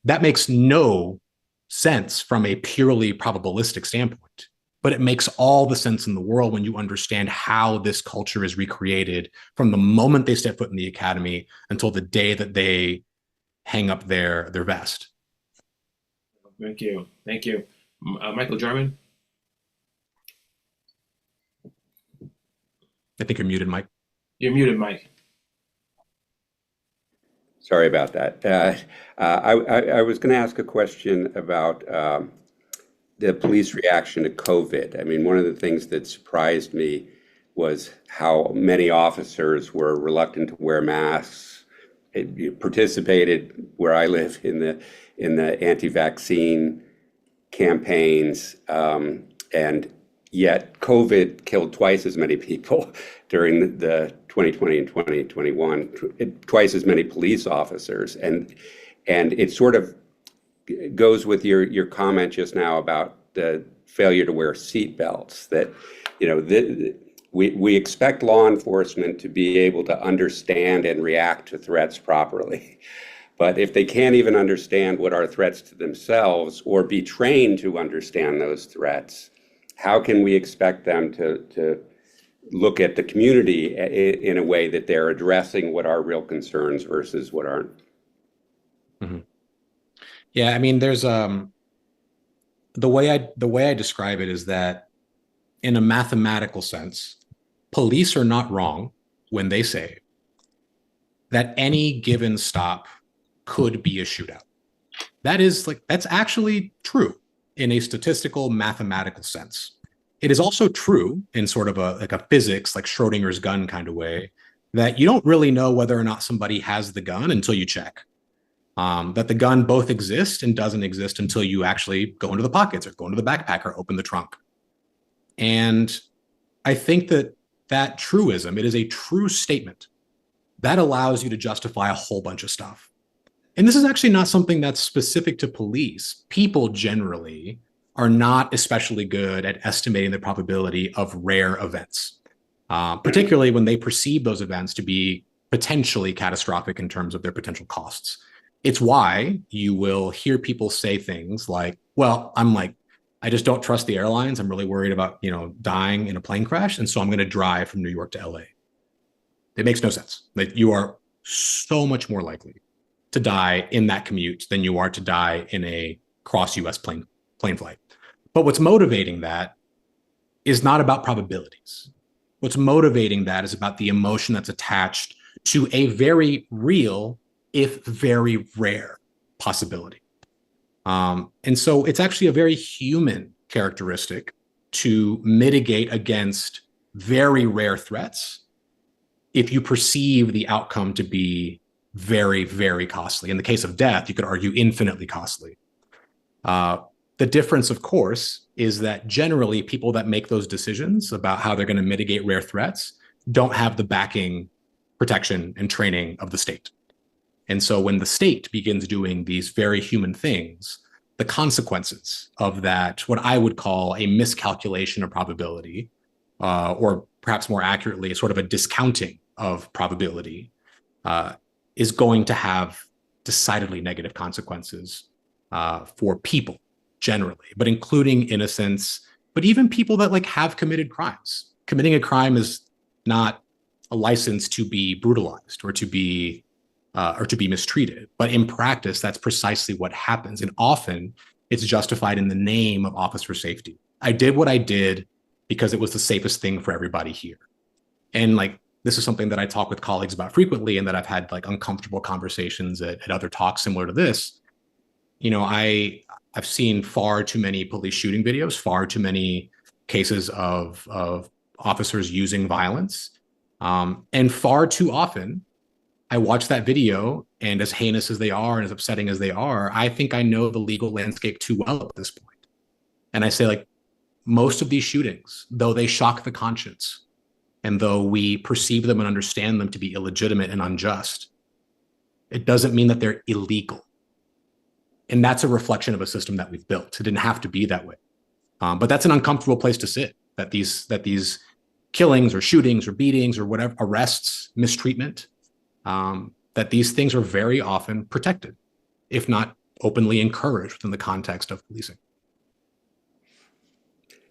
That makes no sense from a purely probabilistic standpoint, but it makes all the sense in the world when you understand how this culture is recreated from the moment they step foot in the academy until the day that they hang up their vest. Thank you. Michael German? I think you're muted, Mike. You're muted, Mike. Sorry about that. I was going to ask a question about the police reaction to COVID. I mean, one of the things that surprised me was how many officers were reluctant to wear masks. It participated where I live in the anti-vaccine campaigns, and yet COVID killed twice as many people during the 2020 and 2021, twice as many police officers. And it sort of goes with your comment just now about the failure to wear seatbelts, that, we expect law enforcement to be able to understand and react to threats properly. But if they can't even understand what are threats to themselves or be trained to understand those threats, how can we expect them to look at the community in a way that they're addressing what are real concerns versus what aren't? Mm-hmm. Yeah, I mean, there's the way I describe it is that in a mathematical sense, police are not wrong when they say that any given stop could be a shootout. That's actually true in a statistical mathematical sense. It is also true in sort of a physics, like Schrodinger's gun kind of way, that you don't really know whether or not somebody has the gun until you check. That the gun both exists and doesn't exist until you actually go into the pockets or go into the backpack or open the trunk. And I think that truism, it is a true statement that allows you to justify a whole bunch of stuff. And this is actually not something that's specific to police. People generally are not especially good at estimating the probability of rare events, particularly when they perceive those events to be potentially catastrophic in terms of their potential costs. It's why you will hear people say things like, well, I just don't trust the airlines. I'm really worried about, dying in a plane crash. And so I'm going to drive from New York to LA. It makes no sense. Like, you are so much more likely to die in that commute than you are to die in a cross US plane flight. But what's motivating that is not about probabilities. What's motivating that is about the emotion that's attached to a very real, if very rare, possibility. And so it's actually a very human characteristic to mitigate against very rare threats if you perceive the outcome to be very, very costly. In the case of death, you could argue infinitely costly. The difference, of course, is that generally people that make those decisions about how they're going to mitigate rare threats don't have the backing, protection, and training of the state. And so when the state begins doing these very human things, the consequences of that, what I would call a miscalculation of probability, or perhaps more accurately, sort of a discounting of probability, is going to have decidedly negative consequences for people generally, but including innocents, but even people that have committed crimes. Committing a crime is not a license to be brutalized or to be mistreated. But in practice, that's precisely what happens. And often it's justified in the name of officer safety. I did what I did because it was the safest thing for everybody here. And this is something that I talk with colleagues about frequently, and that I've had uncomfortable conversations at other talks similar to this. I've seen far too many police shooting videos, far too many cases of officers using violence. And far too often, I watch that video, and as heinous as they are and as upsetting as they are, I think I know the legal landscape too well at this point. And I say, most of these shootings, though they shock the conscience, and though we perceive them and understand them to be illegitimate and unjust, it doesn't mean that they're illegal. And that's a reflection of a system that we've built. It didn't have to be that way. But that's an uncomfortable place to sit, that these killings or shootings or beatings or whatever, arrests, mistreatment, that these things are very often protected, if not openly encouraged within the context of policing.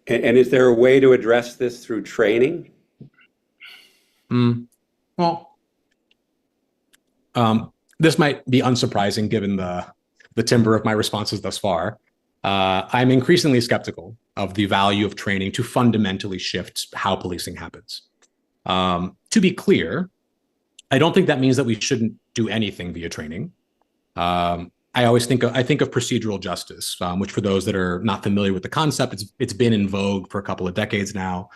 And is there a way to address this through training? Well, this might be unsurprising given the timbre of my responses thus far. I'm increasingly skeptical of the value of training to fundamentally shift how policing happens. To be clear, I don't think that means that we shouldn't do anything via training. I think of procedural justice, which, for those that are not familiar with the concept, it's been in vogue for a couple of decades now.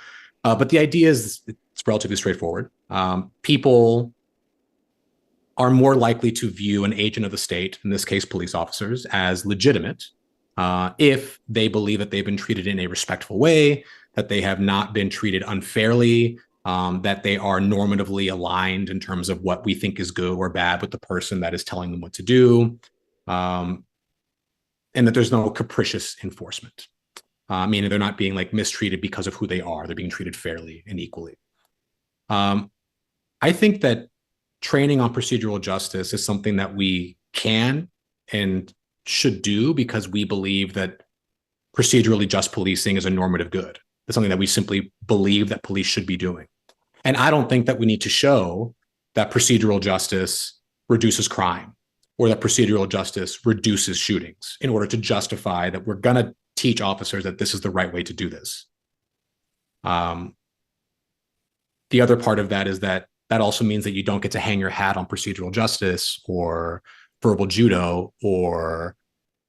But the idea is it's relatively straightforward. People are more likely to view an agent of the state, in this case police officers, as legitimate if they believe that they've been treated in a respectful way, that they have not been treated unfairly, that they are normatively aligned in terms of what we think is good or bad with the person that is telling them what to do, and that there's no capricious enforcement. Meaning they're not being mistreated because of who they are. They're being treated fairly and equally. I think that training on procedural justice is something that we can and should do because we believe that procedurally just policing is a normative good. It's something that we simply believe that police should be doing. And I don't think that we need to show that procedural justice reduces crime or that procedural justice reduces shootings in order to justify that we're going to teach officers that this is the right way to do this. The other part of that is that that also means that you don't get to hang your hat on procedural justice or verbal judo or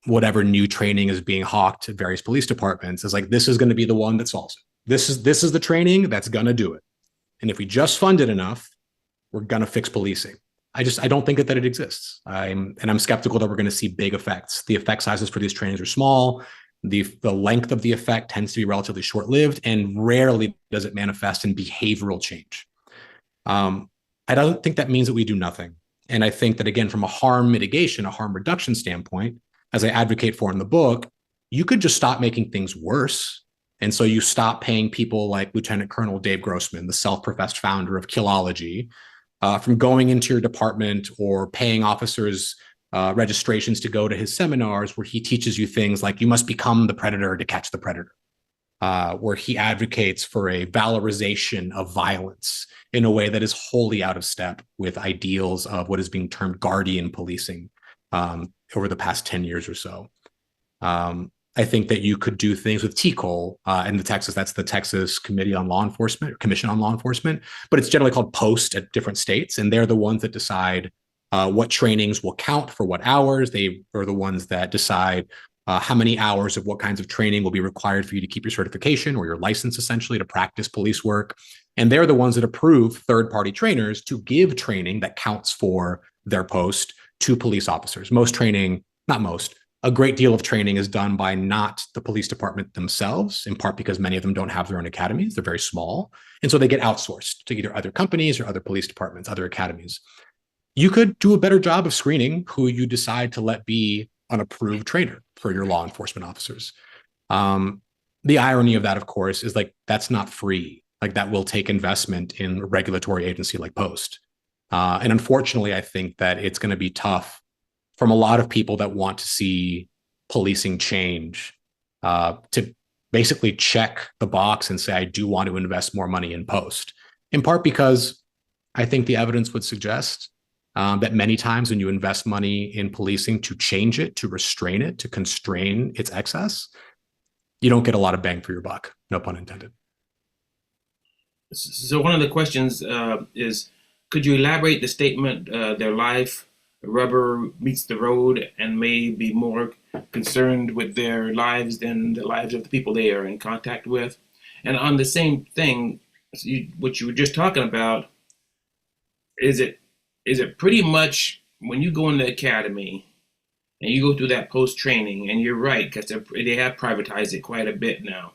whatever new training is being hawked at various police departments. Is like, this is going to be the one that solves it. This is the training that's going to do it. And if we just fund it enough, we're going to fix policing. I don't think that it exists. I'm skeptical that we're going to see big effects. The effect sizes for these trainings are small. The length of the effect tends to be relatively short-lived, and rarely does it manifest in behavioral change. I don't think that means that we do nothing. And I think that, again, from a harm mitigation, a harm reduction standpoint, as I advocate for in the book, you could just stop making things worse. And so you stop paying people like Lieutenant Colonel Dave Grossman, the self-professed founder of Killology, from going into your department, or paying officers registrations to go to his seminars where he teaches you things like you must become the predator to catch the predator, where he advocates for a valorization of violence in a way that is wholly out of step with ideals of what is being termed guardian policing over the past 10 years or so. I think that you could do things with TCOL in that's the Texas Committee on Law Enforcement, or Commission on Law Enforcement, but it's generally called POST at different states. And they're the ones that decide what trainings will count for what hours. They are the ones that decide how many hours of what kinds of training will be required for you to keep your certification or your license, essentially, to practice police work. And they're the ones that approve third-party trainers to give training that counts for their post to police officers. Most training, not most, a great deal of training is done by not the police department themselves, in part because many of them don't have their own academies. They're very small. And so they get outsourced to either other companies or other police departments, other academies. You could do a better job of screening who you decide to let be an approved trainer for your law enforcement officers. The irony of that, of course, is like, that's not free. Like, that will take investment in a regulatory agency like Post. And unfortunately, I think that it's going to be tough from a lot of people that want to see policing change to basically check the box and say, I do want to invest more money in Post, in part because I think the evidence would suggest that many times when you invest money in policing to change it, to restrain it, to constrain its excess, you don't get a lot of bang for your buck, no pun intended. So one of the questions is, could you elaborate the statement, their life, rubber meets the road, and may be more concerned with their lives than the lives of the people they are in contact with? And on the same thing, what you were just talking about, is it pretty much when you go in the academy and you go through that post training, and you're right, because they have privatized it quite a bit now.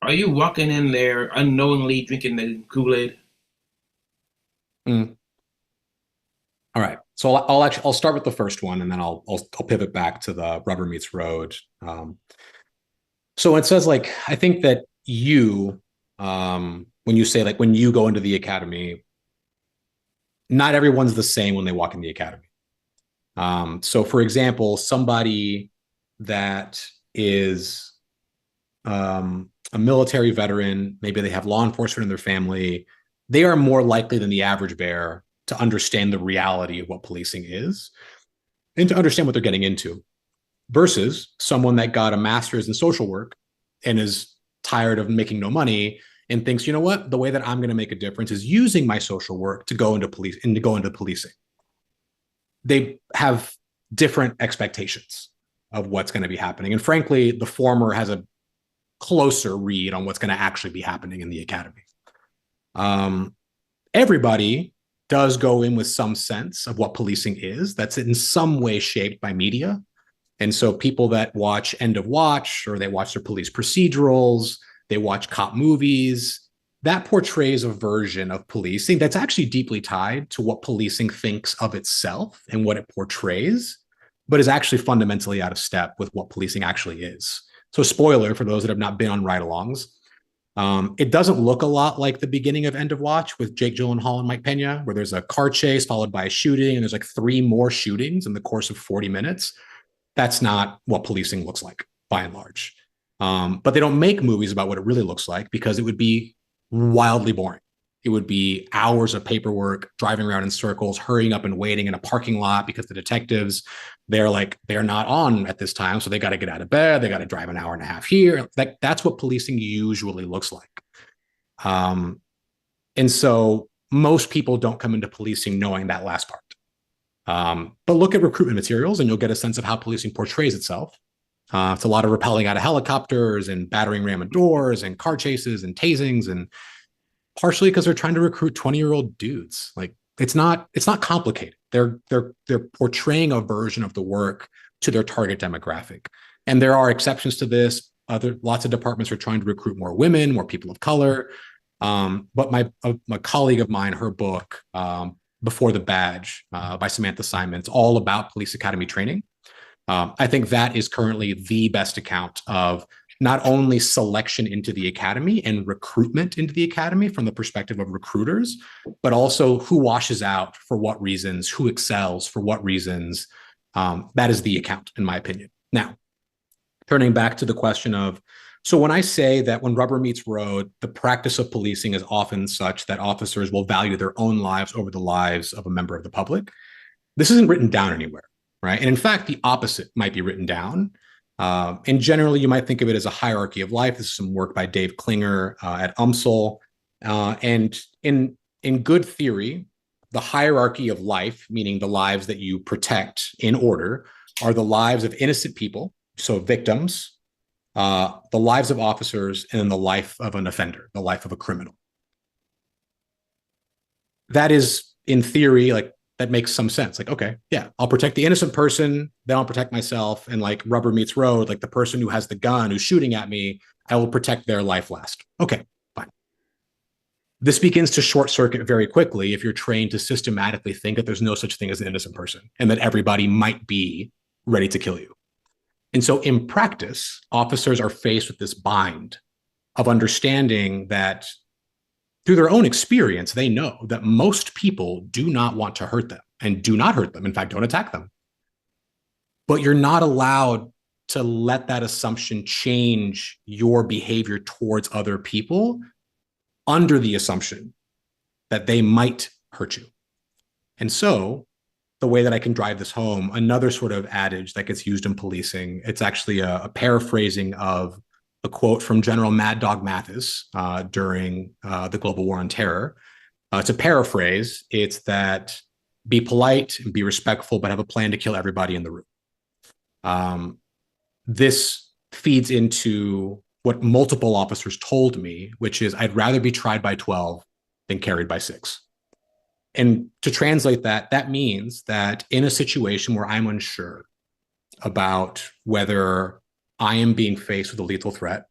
Are you walking in there unknowingly drinking the Kool-Aid? All right. So I'll start with the first one, and then I'll pivot back to the rubber meets road. So it says, like, I think that you, when you say, like, when you go into the academy, not everyone's the same when they walk in the academy. So for example, somebody that is a military veteran, maybe they have law enforcement in their family, they are more likely than the average bear to understand the reality of what policing is and to understand what they're getting into, versus someone that got a master's in social work and is tired of making no money and thinks, you know what, the way that I'm going to make a difference is using my social work to go into policing. They have different expectations of what's going to be happening. And frankly, the former has a closer read on what's going to actually be happening in the academy. Everybody does go in with some sense of what policing is that's in some way shaped by media. And so people that watch End of Watch, or they watch their police procedurals, they watch cop movies, that portrays a version of policing that's actually deeply tied to what policing thinks of itself and what it portrays, but is actually fundamentally out of step with what policing actually is. So spoiler for those that have not been on ride-alongs, it doesn't look a lot like the beginning of End of Watch with Jake Gyllenhaal and Mike Pena, where there's a car chase followed by a shooting, and there's like 3 more shootings in the course of 40 minutes. That's not what policing looks like, by and large. But they don't make movies about what it really looks like, because it would be wildly boring. It would be hours of paperwork, driving around in circles, hurrying up and waiting in a parking lot because the detectives, they're not on at this time, so they got to get out of bed, they got to drive an hour and a half here. That's what policing usually looks like. And so most people don't come into policing knowing that last part. But look at recruitment materials and you'll get a sense of how policing portrays itself. It's a lot of rappelling out of helicopters and battering ramming doors and car chases and tasings, and partially because they're trying to recruit 20-year-old dudes. Like it's not complicated. They're portraying a version of the work to their target demographic. And there are exceptions to this. Lots of departments are trying to recruit more women, more people of color. But my colleague of mine, her book, Before the Badge, by Samantha Simon, it's all about police academy training. I think that is currently the best account of not only selection into the academy and recruitment into the academy from the perspective of recruiters, but also who washes out for what reasons, who excels for what reasons. That is the account, in my opinion. Now, turning back to the question of, so when I say that when rubber meets road, the practice of policing is often such that officers will value their own lives over the lives of a member of the public, this isn't written down anywhere, right? And in fact, the opposite might be written down. And generally, you might think of it as a hierarchy of life. This is some work by Dave Klinger at UMSL. And in good theory, the hierarchy of life, meaning the lives that you protect in order, are the lives of innocent people, so victims, the lives of officers, and then the life of an offender, the life of a criminal. That is, in theory, like, that makes some sense. Like, okay, yeah, I'll protect the innocent person, then I'll protect myself. And like rubber meets road, like the person who has the gun, who's shooting at me, I will protect their life last. Okay, fine. This begins to short circuit very quickly if you're trained to systematically think that there's no such thing as an innocent person and that everybody might be ready to kill you. And so in practice, officers are faced with this bind of understanding that through their own experience, they know that most people do not want to hurt them and do not hurt them. In fact, don't attack them. But you're not allowed to let that assumption change your behavior towards other people under the assumption that they might hurt you. And so the way that I can drive this home, another sort of adage that gets used in policing, it's actually a paraphrasing of a quote from General Mad Dog Mathis during the global war on terror. To paraphrase, it's that be polite and be respectful, but have a plan to kill everybody in the room. This feeds into what multiple officers told me, which is I'd rather be tried by 12 than carried by 6. And to translate that, that means that in a situation where I'm unsure about whether I am being faced with a lethal threat,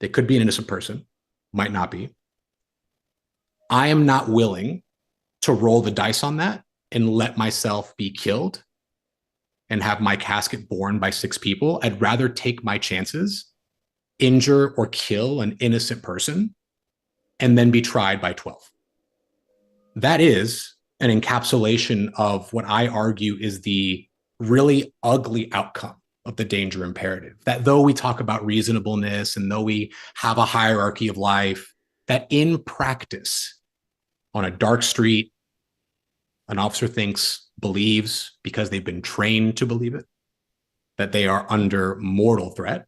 it could be an innocent person, might not be, I am not willing to roll the dice on that and let myself be killed and have my casket borne by 6 people. I'd rather take my chances, injure or kill an innocent person, and then be tried by 12. That is an encapsulation of what I argue is the really ugly outcome of the danger imperative. That though we talk about reasonableness and though we have a hierarchy of life, that in practice, on a dark street, an officer believes, because they've been trained to believe it, that they are under mortal threat,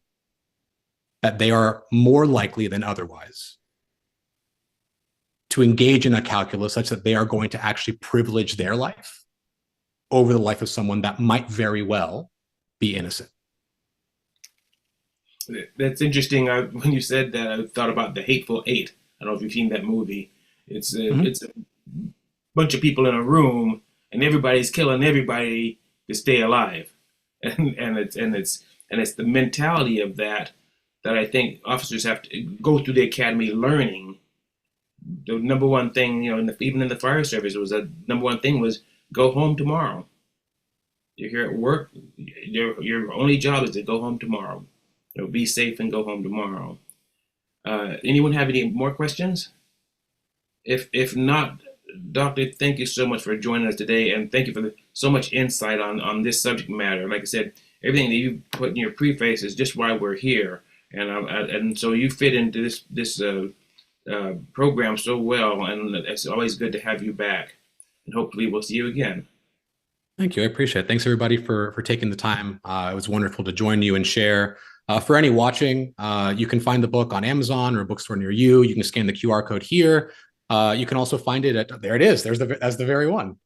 that they are more likely than otherwise to engage in a calculus such that they are going to actually privilege their life over the life of someone that might very well be innocent. That's interesting. When you said that, I thought about The Hateful Eight. I don't know if you've seen that movie. It's a bunch of people in a room, and everybody's killing everybody to stay alive, and it's the mentality of that I think officers have to go through the academy learning. The number one thing, even in the fire service, it was the number one thing was go home tomorrow. You're here at work. Your only job is to go home tomorrow. Be safe and go home tomorrow. Anyone have any more questions? If not, Doctor, thank you so much for joining us today, and thank you for so much insight on this subject matter. Like I said, everything that you put in your preface is just why we're here, and so you fit into this program so well, and it's always good to have you back. And hopefully, we'll see you again. Thank you. I appreciate it. Thanks everybody for taking the time. It was wonderful to join you and share. For any watching, you can find the book on Amazon or a bookstore near you. You can scan the QR code here. You can also find it at, there it is. That's the very one.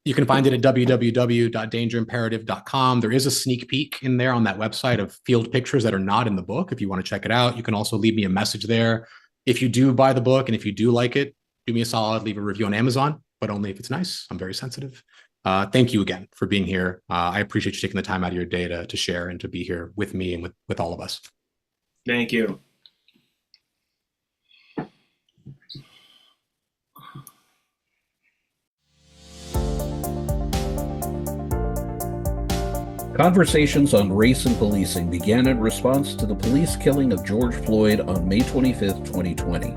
You can find it at www.dangerimperative.com. There is a sneak peek in there on that website of field pictures that are not in the book. If you want to check it out, you can also leave me a message there. If you do buy the book and if you do like it, do me a solid, leave a review on Amazon, but only if it's nice. I'm very sensitive. Thank you again for being here. I appreciate you taking the time out of your day to share and to be here with me and with all of us. Thank you. Conversations on race and policing began in response to the police killing of George Floyd on May 25, 2020.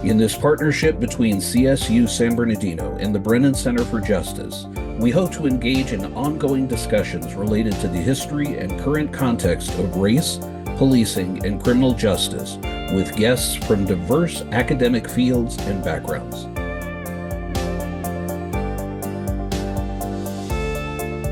In this partnership between CSU San Bernardino and the Brennan Center for Justice, we hope to engage in ongoing discussions related to the history and current context of race, policing, and criminal justice with guests from diverse academic fields and backgrounds.